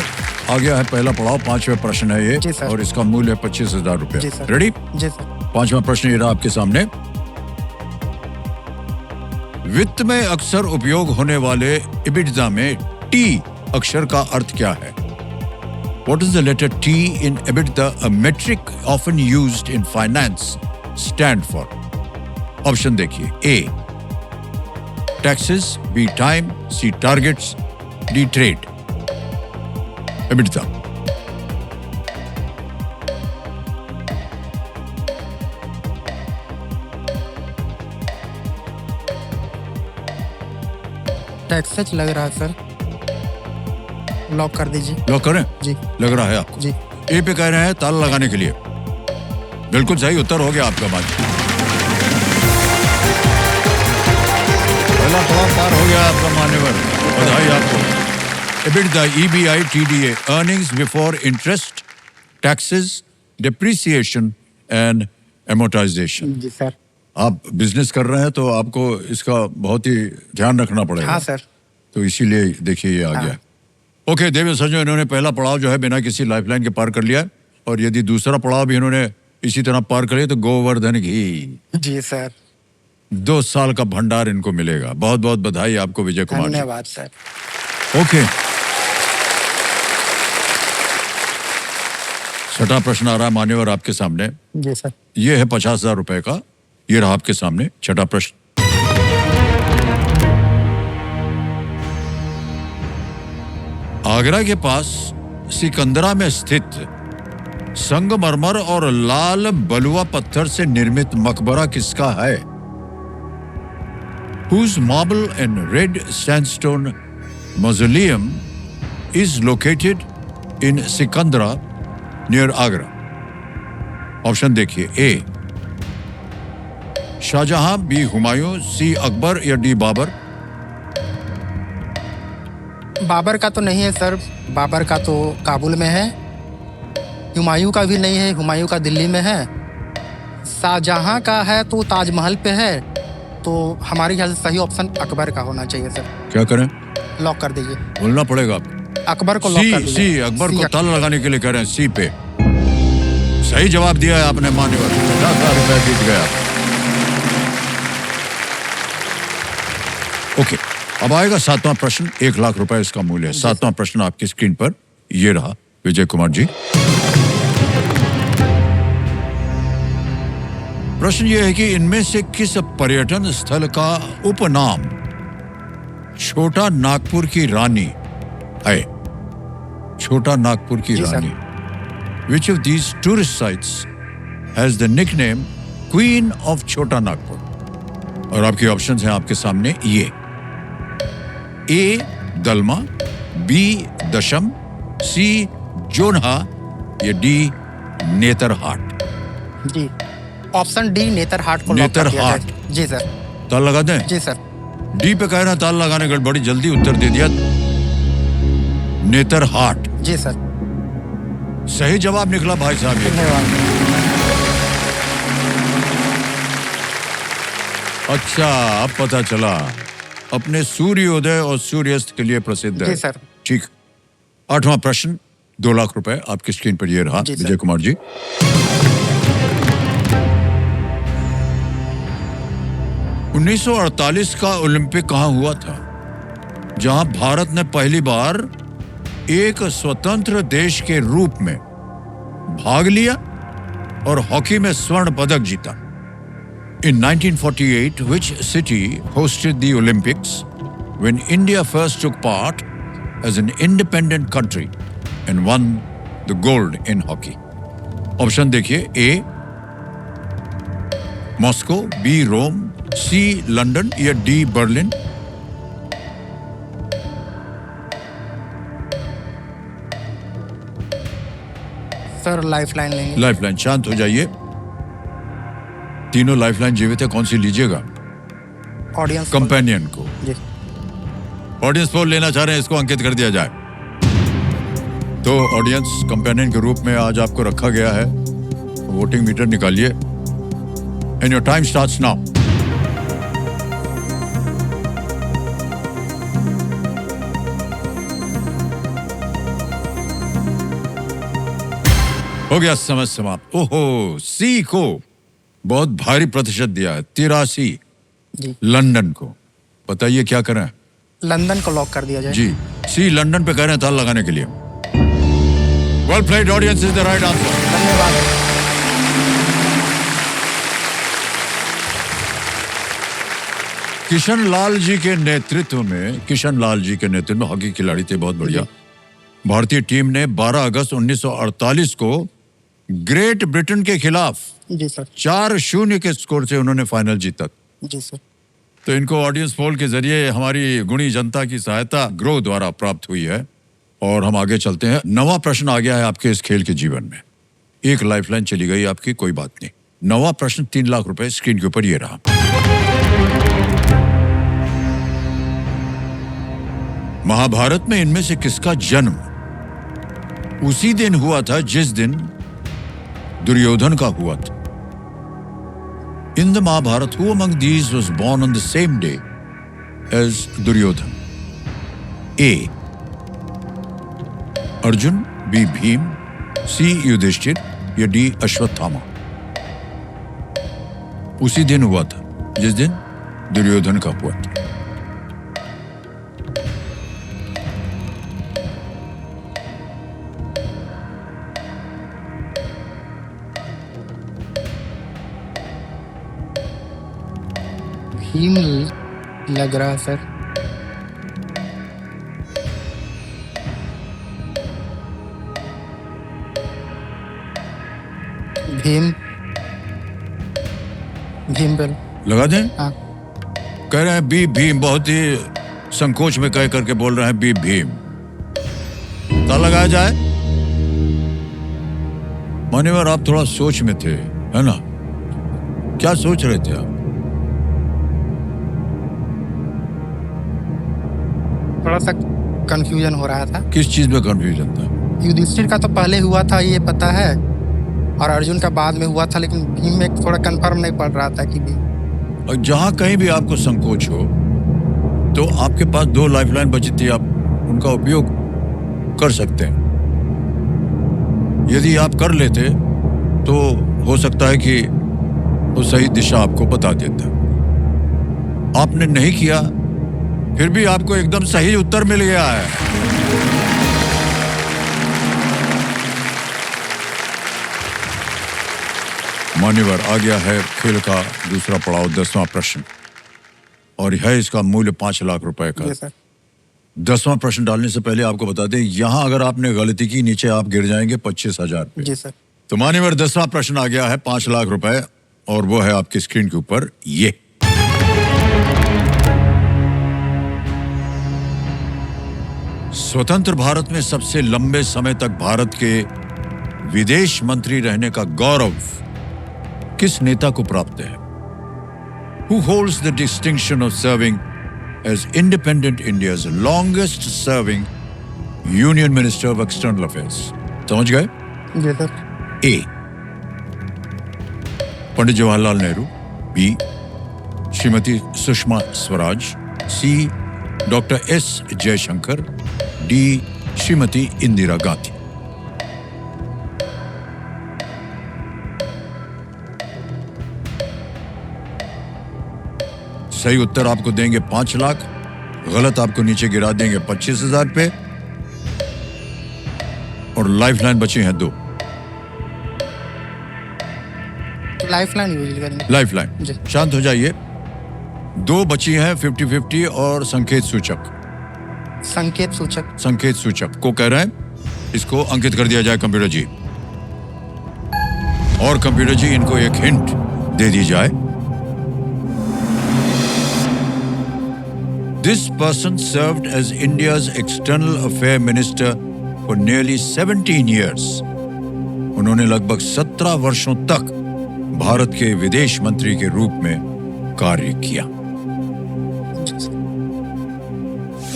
आ गया है पहला पड़ाव। 5वां प्रश्न है ये, जी सर। और इसका मूल्य है 25,000 जी रुपया। सर। रेडी? जी सर। 5वां प्रश्न ये रहा आपके सामने। वित्त में अक्सर उपयोग होने वाले इबिडजा में टी अक्षर का अर्थ क्या है? What is the letter T in EBITDA, a metric often used in finance, stand for? Option देखिए। A taxes, B time, C targets, D trade. EBITDA। Taxes लग रहा है सर, लॉक कर दीजिए। लॉक करें? जी लग रहा है आपको? जी। ए पे कह रहे हैं ताला लगाने के लिए। बिल्कुल सही उत्तर हो गया आपका। बात पहला पड़ाव पार हो गया आपका मान्यवर। बधाई आपको। EBITDA, EBI, TDA, earnings before interest, taxes, depreciation and amortization। जी सर। आप बिजनेस कर रहे हैं तो आपको इसका बहुत ही ध्यान रखना पड़ेगा। हाँ सर। तो इसीलिए देखिए ये आ गया। ओके देवेंद्र संजय, इन्होंने पहला पड़ाव जो है बिना किसी लाइफलाइन के पार कर लिया, और यदि दूसरा पड़ाव भी इन्होंने इसी तरह पार कर लिया तो गोवर्धन घी जी सर। 2 साल का भंडार इनको मिलेगा। बहुत बहुत बधाई आपको विजय कुमार जी। धन्यवाद सर। ओके, 6वां प्रश्न आ रहा है मान्यवर आपके सामने। जी सर। ये है 50,000 रुपए का। ये रहा आपके सामने 6वां प्रश्न। आगरा के पास सिकंदरा में स्थित संगमरमर और लाल बलुआ पत्थर से निर्मित मकबरा किसका है? Whose marble and red sandstone mausoleum is located in Sikandra near Agra? Option देखिए। ए शाहजहां, बी हुमायूं, सी अकबर या डी बाबर? बाबर का तो नहीं है सर, बाबर का तो काबुल में है। हुमायूं का भी नहीं है, हुमायूं का दिल्ली में है। शाहजहां का है तो ताजमहल पे है। तो हमारे ख्याल से सही ऑप्शन अकबर का होना चाहिए सर। क्या करें? लॉक कर दीजिए। बोलना पड़ेगा आपको। अकबर को लॉक कर सी दीजिए। सी अकबर सी को ताला लगाने के लिए कह रहे हैं। सी पे सही जवाब दिया है आपने मान्यवर। 50,000 रुपए जीत गया। ओके, अब आएगा 7वां प्रश्न। 1 लाख रुपए इसका मूल्य है। 7वां प्रश्न आपकी स्क्रीन पर ये रहा विजय कुमार जी। प्रश्न यह है कि इनमें से किस पर्यटन स्थल का उपनाम छोटा नागपुर की रानी है? छोटा नागपुर की जी, सर। रानी। Which of these tourist sites has the nickname Queen of छोटा नागपुर? और आपके ऑप्शंस हैं आपके सामने ये: ए दलमा, बी दशम, सी जोनहा या डी नेतरहाट। जी, ऑप्शन डी नेतरहाट को लॉक कर दिया नेतरहाट। जाए। जी सर। ताल लगा दें? जी सर। डी पे कह रहे हैं ताल लगाने का, बड़ी जल्दी उत्तर दे दिया। नेतरहाट जी सर। सही जवाब निकला भाई साहब ये। धन्यवाद। अच्छा, अब पता चला अपने सूर्योदय और सूर्यास्त के लिए प्रसिद्ध है। जी सर। ठीक। 8वां प्रश्न, 2 लाख रुपए आपकी स्क्रीन पर ये रहा जी सर। विजय कुमार जी। उन्नीस 1948 का ओलंपिक कहां हुआ था, जहां भारत ने पहली बार एक स्वतंत्र देश के रूप में भाग लिया और हॉकी में स्वर्ण पदक जीता? In 1948, which city hosted the Olympics when India first took part as an independent country and won the gold in hockey? Option देखिए: ए मॉस्को, बी रोम, सी लंदन या डी बर्लिन। सर लाइफलाइन लेंगे। Lifeline, शांत हो जाइए। तीनों lifeline जीवित है, कौन सी लीजिएगा? ऑडियंस कंपेनियन को। जी। ऑडियंस पोल लेना चाह रहे हैं, इसको अंकित कर दिया जाए। तो ऑडियंस कंपेनियन के रूप में आज आपको रखा गया है। वोटिंग मीटर निकालिए and your time starts now. हो गया समय समाप्त। ओहो, सी को बहुत भारी प्रतिशत दिया है, 83। जी। लंदन को। बताइए क्या करें? लंदन को लॉक कर दिया जाए। जी, सी लंदन पे कह रहे हैं ताल लगाने के लिए। Well played, audience is the right answer. धन्यवाद। किशन लाल जी के नेतृत्व में हॉकी खिलाड़ी थे, बहुत बढ़िया। भारतीय टीम ने 12 अगस्त 1948 को ग्रेट ब्रिटेन के खिलाफ जी सर। 4-0 के स्कोर से उन्होंने फाइनल जीता। जी सर। तो इनको ऑडियंस पोल के जरिए हमारी गुणी जनता की सहायता ग्रो द्वारा प्राप्त हुई है। और हम आगे चलते हैं। 9वां प्रश्न आ गया है आपके इस खेल के जीवन में। एक लाइफलाइन चली गई आपकी, कोई बात नहीं। 9वां प्रश्न, 3 लाख रुपए स्क्रीन के ऊपर ये रहा। महाभारत में इनमें से किसका जन्म उसी दिन हुआ था जिस दिन दुर्योधन का हुआ था? In the Mahabharata, who among these was born on the same day as Duryodhan? A. Arjun, B. Bhim, C. Yudhishthir या D. अश्वत्थामा? उसी दिन हुआ था जिस दिन दुर्योधन का हुआ था। भीम लग रहा है सर। भीम बेल। लगा दें? हाँ। कह रहे हैं बी भीम, बहुत ही संकोच में कह करके बोल रहे हैं बी भीम। क्या लगाया जाए? मान्यवर, आप थोड़ा सोच में थे, है ना? क्या सोच रहे थे आप? थोड़ा सा कंफ्यूजन हो रहा था। किस चीज में कंफ्यूजन था? युधिष्ठिर का तो पहले हुआ था ये पता है, और अर्जुन का बाद में हुआ था, लेकिन भीम में थोड़ा कंफर्म नहीं पड़ रहा था कि भी। और जहां कहीं भी आपको संकोच हो तो आपके पास 2 लाइफलाइन बची थी, आप उनका उपयोग कर सकते हैं। यदि आप कर लेते तो हो सकता है कि वो सही दिशा आपको बता देता। आपने नहीं किया, फिर भी आपको एकदम सही उत्तर मिल गया है। मान्यवर, आ गया है खेल का दूसरा पड़ाव, 10वां प्रश्न, और है इसका मूल्य 5 लाख रुपए का। जी सर। 10वां प्रश्न डालने से पहले आपको बता दें, यहां अगर आपने गलती की नीचे आप गिर जाएंगे 25,000 पे। जी सर। तो मान्यवर, 10वां प्रश्न आ गया है 5 लाख रुपए, और वो है आपकी स्क्रीन के ऊपर ये। स्वतंत्र भारत में सबसे लंबे समय तक भारत के विदेश मंत्री रहने का गौरव किस नेता को प्राप्त है? Who holds the distinction of serving as independent India's longest serving Union Minister of External Affairs? समझ गए? जी sir. A. Pandit Jawaharlal Nehru, B. Shrimati Sushma Swaraj, C. Doctor S. Jaishankar, D. Shrimati Indira Gandhi. सही उत्तर आपको देंगे 5 लाख, गलत आपको नीचे गिरा देंगे 25,000 पे, और लाइफलाइन बची हैं 2। लाइफलाइन यूज करेंगे। लाइफलाइन, जी। शांत हो जाइए। 2 बची हैं 50-50 और संकेत सूचक। संकेत सूचक। संकेत सूचक को कह रहे हैं, इसको अंकित कर दिया जाए कंप्यूटर जी, और कंप्यूटर जी इनको एक हिंट दे दी जाए। This person served as India's External Affairs Minister for nearly 17 years. उन्होंने लगभग 17 वर्षों तक भारत के विदेश मंत्री के रूप में कार्य किया।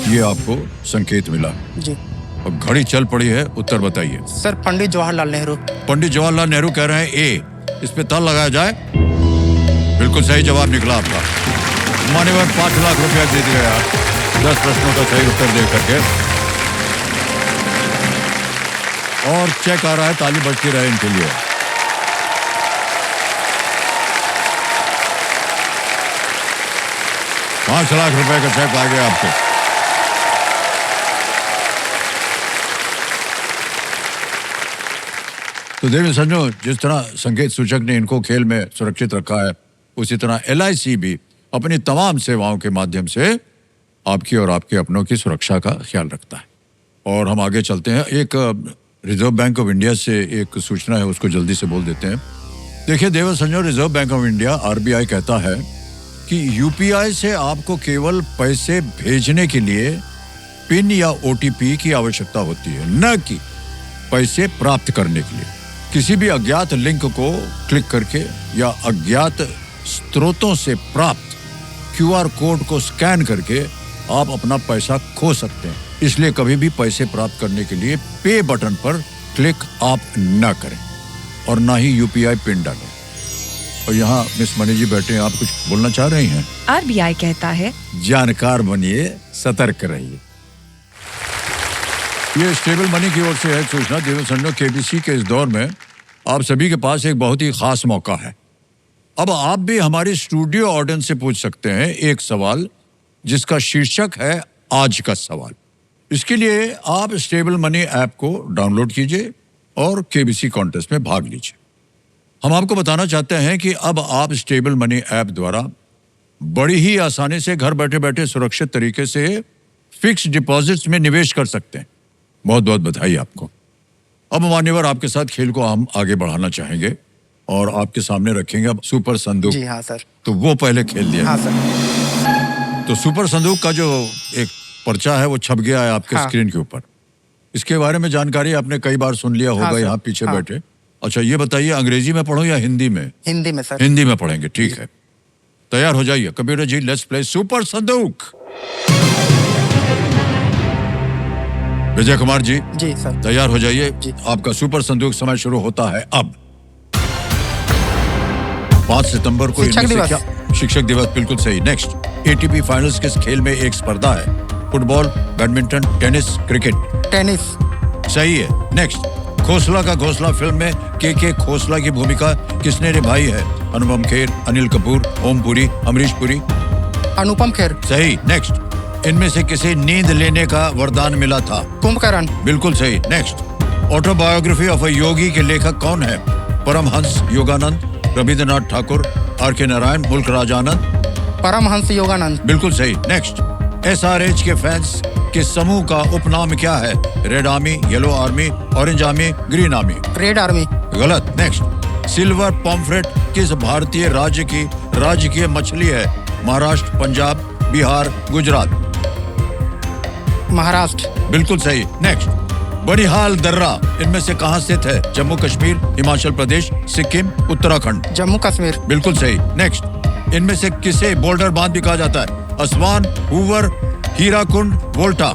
ये आपको संकेत मिला। जी। अब घड़ी चल पड़ी है, उत्तर बताइए। सर पंडित जवाहरलाल नेहरू। पंडित जवाहरलाल नेहरू कह रहे हैं ए। इस पे ताल लगाया जाए। बिल्कुल सही जवाब निकला आपका। मान्यवर, 5 लाख रुपया दे दिए आप 10 प्रश्नों का सही उत्तर दे करके। और चेक आ रहा है, ताली बजती रहे इनके लिए। $5 लाख रुपए का चेक आ गया आपको। तो देवी संजो, जिस तरह संकेत सूचक ने इनको खेल में सुरक्षित रखा है, उसी तरह LIC भी अपनी तमाम सेवाओं के माध्यम से आपकी और आपके अपनों की सुरक्षा का ख्याल रखता है। और हम आगे चलते हैं। एक रिजर्व बैंक ऑफ इंडिया से एक सूचना है, उसको जल्दी से बोल देते हैं। देखिए देव संजो, reserve bank of India RBI कहता है कि UPI से आपको केवल पैसे भेजने के लिए पिन या OTP की आवश्यकता होती है, न कि पैसे प्राप्त करने के लिए। किसी भी अज्ञात लिंक को क्लिक करके या अज्ञात स्रोतों से प्राप्त QR कोड को स्कैन करके आप अपना पैसा खो सकते हैं। इसलिए कभी भी पैसे प्राप्त करने के लिए पे बटन पर क्लिक आप न करें, और ना ही UPI पिन डालें। और यहाँ मिस मनी जी बैठे हैं, आप कुछ बोलना चाह रही हैं? RBI कहता है, जानकार बनिए, सतर्क रहिए। ये स्टेबल मनी की ओर से है सूचना। देव संजो, KBC के इस दौर में आप सभी के पास एक बहुत ही खास मौका है। अब आप भी हमारे स्टूडियो ऑडियंस से पूछ सकते हैं एक सवाल, जिसका शीर्षक है आज का सवाल। इसके लिए आप स्टेबल मनी ऐप को डाउनलोड कीजिए और KBC कॉन्टेस्ट में भाग लीजिए। हम आपको बताना चाहते हैं कि अब आप स्टेबल मनी ऐप द्वारा बड़ी ही आसानी से घर बैठे बैठे सुरक्षित तरीके से फिक्स डिपॉजिट्स में निवेश कर सकते हैं। बहुत बहुत बधाई आपको। अब मान्यवर, आपके साथ खेल को हम आगे बढ़ाना चाहेंगे और आपके सामने रखेंगे अब सुपर संदूक। जी हाँ सर। तो वो पहले खेल लिया। हाँ सर। तो सुपर संदूक का जो एक पर्चा है वो छप गया है आपके स्क्रीन के ऊपर। इसके बारे में जानकारी आपने कई बार सुन लिया होगा। यहाँ पीछे बैठे। अच्छा, ये बताइए, अंग्रेजी में पढ़ो या हिंदी में? हिंदी में सर। हिंदी में पढ़ेंगे, ठीक है। तैयार हो जाइए computer ji, let's play super संदूक। विजय कुमार जी सर। तैयार हो जाइए। आपका सुपर संदूक समय शुरू होता है अब। 5 सितंबर को शिक्षक दिवस। शिक्षक दिवस, बिल्कुल सही। नेक्स्ट, ATP फाइनल्स किस खेल में एक स्पर्धा है? Football, badminton, tennis, cricket? Tennis. सही है। नेक्स्ट, खोसला का घोंसला फिल्म में के खोसला की भूमिका किसने निभाई है? अनुपम खेर, अनिल कपूर, ओम पुरी, अमरीश पुरी? अनुपम खेर। सही। नेक्स्ट, इनमें से किसे नींद लेने का वरदान मिला था? कुंभकर्ण। बिल्कुल सही। नेक्स्ट, ऑटोबायोग्राफी ऑफ अ योगी के लेखक कौन है? परमहंस योगानंद, रविंद्रनाथ ठाकुर, आर के नारायण, मुल्क राज आनंद। परमहंस योगानंद। बिल्कुल सही। नेक्स्ट, SRH के फैंस के समूह का उपनाम क्या है? Red army, yellow army, orange army, green army. Red army. गलत। नेक्स्ट, सिल्वर पॉम्फ्रेट किस भारतीय राज्य की राजकीय मछली है? महाराष्ट्र, पंजाब, बिहार, गुजरात। महाराष्ट्र। बिल्कुल सही। नेक्स्ट, बनिहाल दर्रा इनमें से कहां स्थित है? जम्मू कश्मीर, हिमाचल प्रदेश, सिक्किम, उत्तराखंड। जम्मू कश्मीर। बिल्कुल सही। नेक्स्ट, इनमें से किसे बोल्डर बांध भी कहा जाता है? Aswan, Hoover, Hirakud, Volta.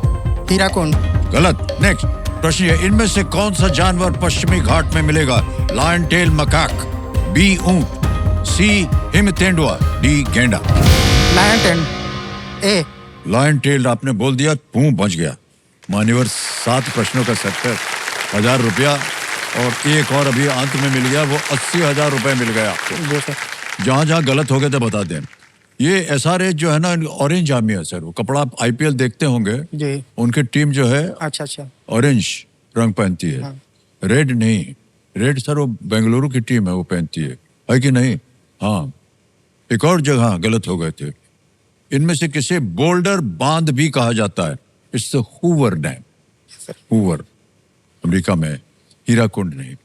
Hirakud. गलत। नेक्स्ट प्रश्न है, इनमें से कौन सा जानवर पश्चिमी घाट में मिलेगा? लायन टेल मकाक, बी ऊंट, सी हिम तेंदुआ, डी गेंडा। Lion tail. A. Lion tail आपने बोल दिया, मुंह बच गया। मान्यवर 7 प्रश्नों का सेट है, 1000 रुपया, और एक और अभी अंत में मिल गया, वो 80,000 रुपए मिल गया आपको। जी सर। जहां जहां गलत हो गए तो बता दें। ये SRH जो है ना, ऑरेंज आर्मी है सर। वो कपड़ा आप IPL देखते होंगे, जी। उनकी टीम जो है अच्छा अच्छा। ऑरेंज रंग पहनती है। हाँ। रेड नहीं। रेड सर वो बेंगलुरु की टीम है, वो पहनती है कि नहीं? हाँ। एक और जगह गलत हो गए थे। इनमें से किसे बोल्डर बांध भी कहा जाता है? It's Hoover dam. Hoover America में, हीराकुंड नहीं।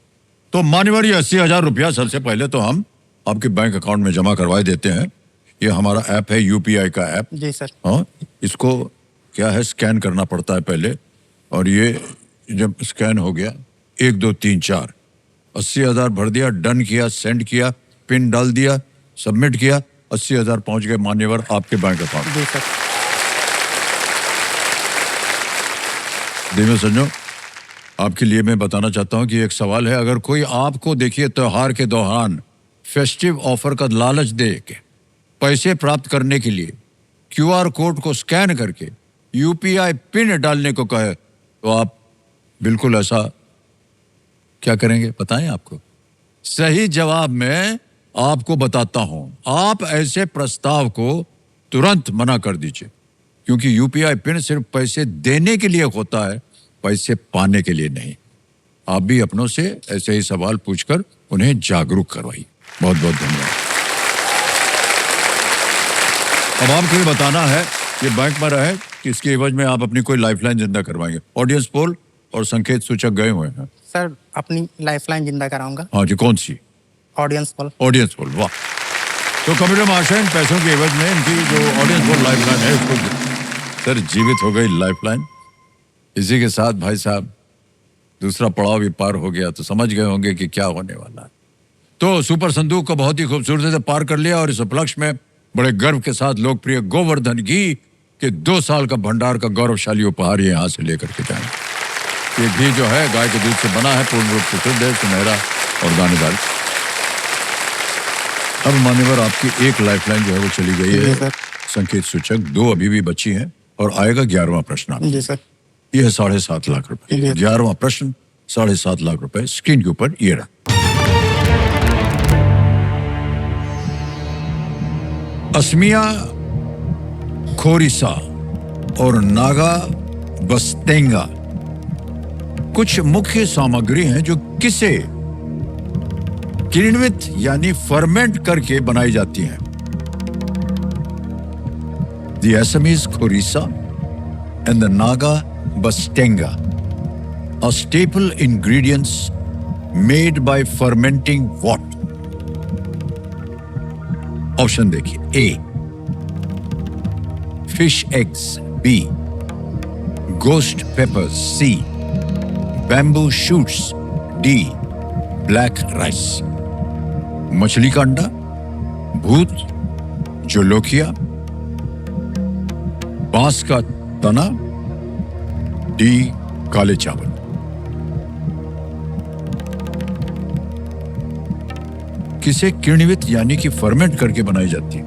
तो मान्यवर ये 80,000 रुपया सबसे पहले तो हम आपके बैंक अकाउंट में जमा करवा देते हैं। ये हमारा ऐप है, UPI का ऐप। जी सर। हाँ, इसको क्या है, स्कैन करना पड़ता है पहले, और ये जब स्कैन हो गया 1 2 3 4 80,000 भर दिया, डन किया, सेंड किया, पिन डाल दिया, सबमिट किया, 80,000 पहुंच गए मान्यवर आपके बैंक अकाउंट। जी सर। देखो सज्जनों, आपके लिए मैं बताना चाहता हूं कि एक सवाल है। अगर कोई आपको देखिए त्योहार के दौरान फेस्टिव ऑफर का लालच दे के पैसे प्राप्त करने के लिए QR कोड को स्कैन करके UPI पिन डालने को कहे, तो आप बिल्कुल ऐसा क्या करेंगे बताएं आपको? सही जवाब मैं आपको बताता हूं। आप ऐसे प्रस्ताव को तुरंत मना कर दीजिए, क्योंकि UPI पिन सिर्फ पैसे देने के लिए होता है, पैसे पाने के लिए नहीं। आप भी अपनों से ऐसे ही सवाल पूछकर उन्हें जागरूक करवाइए। बहुत बहुत धन्यवाद। अब आपको ये बताना है, ये बैंक में रहे कि इसके एवज में आप अपनी कोई लाइफलाइन जिंदा करवाएंगे। ऑडियंस पोल और संकेत सूचक गए हुए हैं सर। अपनी लाइफलाइन जिंदा कराऊंगा। हाँ जी, कौन सी? Audience poll. ऑडियंस पोल, वाह। तो कंप्यूटर महाशय, इन पैसों के एवज में इनकी जो ऑडियंस पोल लाइफलाइन है, उसको सर जीवित हो गई लाइफलाइन। इसी के साथ भाई साहब दूसरा पड़ाव भी पार हो गया, तो समझ गए होंगे कि क्या होने वाला है। तो सुपर संदूक को बहुत ही खूबसूरती से पार कर लिया, और इस उपलक्ष्य में बड़े गर्व के साथ लोकप्रिय गोवर्धन घी के 2 साल का भंडार का गौरवशाली उपहार ये यहाँ से लेकर के जाएंगे। ये घी जो है गाय के दूध से बना है, पूर्ण रूप से शुद्ध है, सुनहरा और दानेदार। अब मान्यवर आपकी एक लाइफलाइन जो है वो चली गई है, संकेत सूचक 2 अभी भी बची हैं, और आएगा 11वां प्रश्न आपको। जी सर। ये है 7.5 लाख रुपए। 11वां प्रश्न 7.5 लाख रुपए स्क्रीन के ऊपर ये रहा। असमिया खोरिसा और नागा बस्तेंगा कुछ मुख्य सामग्री हैं जो किसे किण्वित यानी फर्मेंट करके बनाई जाती हैं? The Assamese Khorisa and the Naga Bastenga are staple ingredients made by fermenting what? Option देखिए। A. Fish eggs. B. Ghost peppers. C. Bamboo shoots. D. Black rice. मछली का अंडा, भूत, जोलोकिया, बांस का तना, डी काले चावल। किसे किण्वित यानी कि फर्मेंट करके बनाई जाती है?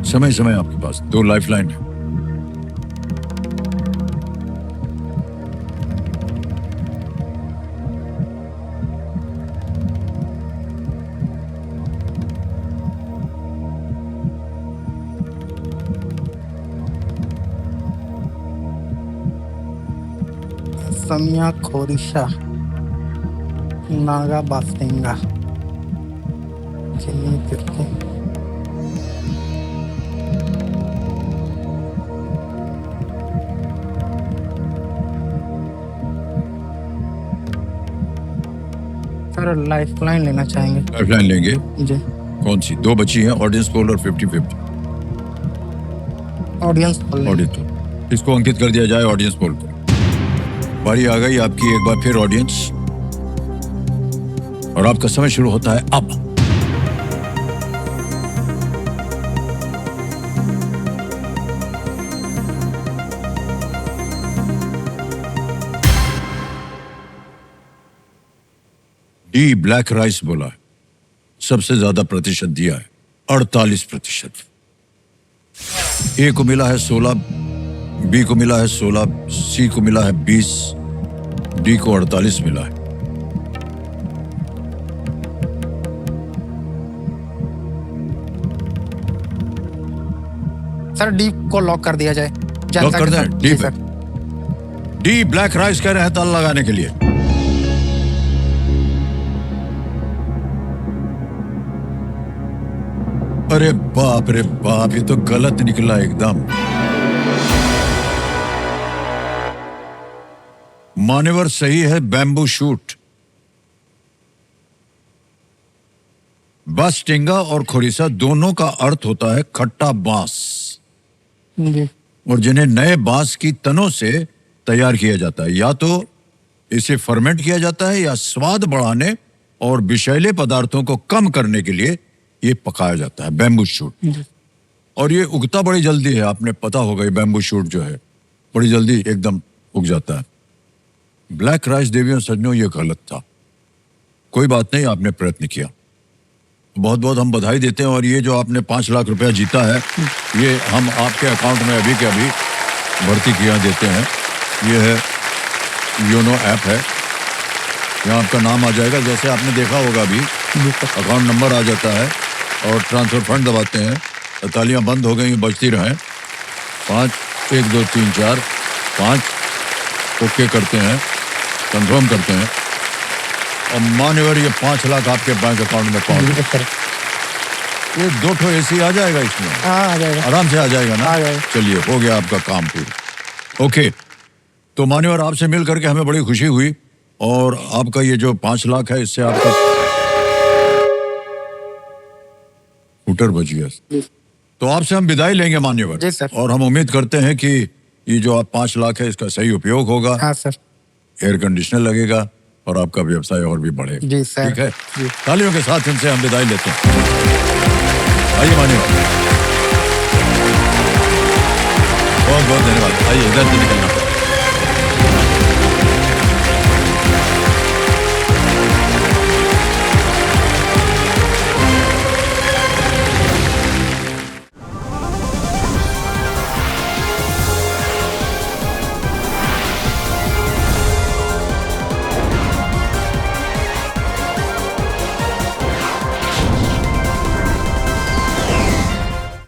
समय समय आपके पास 2 लाइफलाइन है। समिया खोरिशा, नागा बास्तेंगा। चलिए देखो। सर लाइफ लाइन लेना चाहेंगे। लाइफलाइन लेंगे। जी। कौन सी? दो बची हैं, ऑडियंस पोल और 50-50। Audience poll. ऑडियंस पोल, इसको अंकित कर दिया जाए ऑडियंस पोल को। बारी आ गई आपकी एक बार फिर ऑडियंस, और आपका समय शुरू होता है अब। डी ब्लैक राइस बोला है, सबसे ज्यादा प्रतिशत दिया है 48%। ए को मिला है 16, बी को मिला है 16, सी को मिला है 20, डी को 48 मिला है। सर डी को लॉक कर दिया जाए। लॉक कर दें? डी जी पे। सर। डी ब्लैक राइस कह रहे हैं ताला लगाने के लिए। अरे बाप रे बाप, ये तो गलत निकला एकदम। मान्यवर सही है बैम्बू शूट। बस टिंगा और खोरिसा दोनों का अर्थ होता है खट्टा बांस, जी। और जिन्हें नए बांस की तनों से तैयार किया जाता है। या तो इसे फर्मेंट किया जाता है या स्वाद बढ़ाने और विषैले पदार्थों को कम करने के लिए ये पकाया जाता है, बैम्बू शूट। और ये उगता बड़ी जल्दी है, आपने पता होगा, ये बैम्बू शूट जो है बड़ी जल्दी एकदम उग जाता है। ब्लैक राइस देवियों सज्जनों, ये गलत था। कोई बात नहीं, आपने प्रयत्न किया, बहुत बहुत हम बधाई देते हैं। और ये जो आपने 5 लाख रुपया जीता है, ये हम आपके अकाउंट में अभी के अभी भर्ती किया देते हैं। ये है योनो ऐप है, यहाँ आपका नाम आ जाएगा, जैसे आपने देखा होगा अभी अकाउंट नंबर आ जाता है और ट्रांसफर फंड दबाते हैं। तालियां बंद हो गई, बजती रहें। 5 1 2 3 4 5 ओके करते हैं, कंफर्म करते हैं, और मान्यवर ये 5 लाख आपके बैंक अकाउंट में पहुंच गए। सर ये 2 ठो एसी आ जाएगा इसमें, हाँ आ जाएगा। आराम से आ जाएगा ना? आ जाएगा। चलिए, हो गया आपका काम पूरा। ओके, तो मान्यवर आपसे मिल करके हमें बड़ी खुशी हुई, और आपका ये जो 5 लाख है, इससे आपका स्कूटर बच गया। तो आपसे हम विदाई लेंगे मान्यवर। जी सर। और हम उम्मीद करते हैं कि ये जो आप 5 लाख है, इसका सही उपयोग होगा। हाँ सर। एयर कंडीशनर लगेगा और आपका व्यवसाय और भी बढ़ेगा। जी सर। ठीक है, जी। तालियों के साथ इनसे हम विदाई लेते हैं। आइए मान्यवर, बहुत बहुत धन्यवाद। आइए, इधर से निकलना।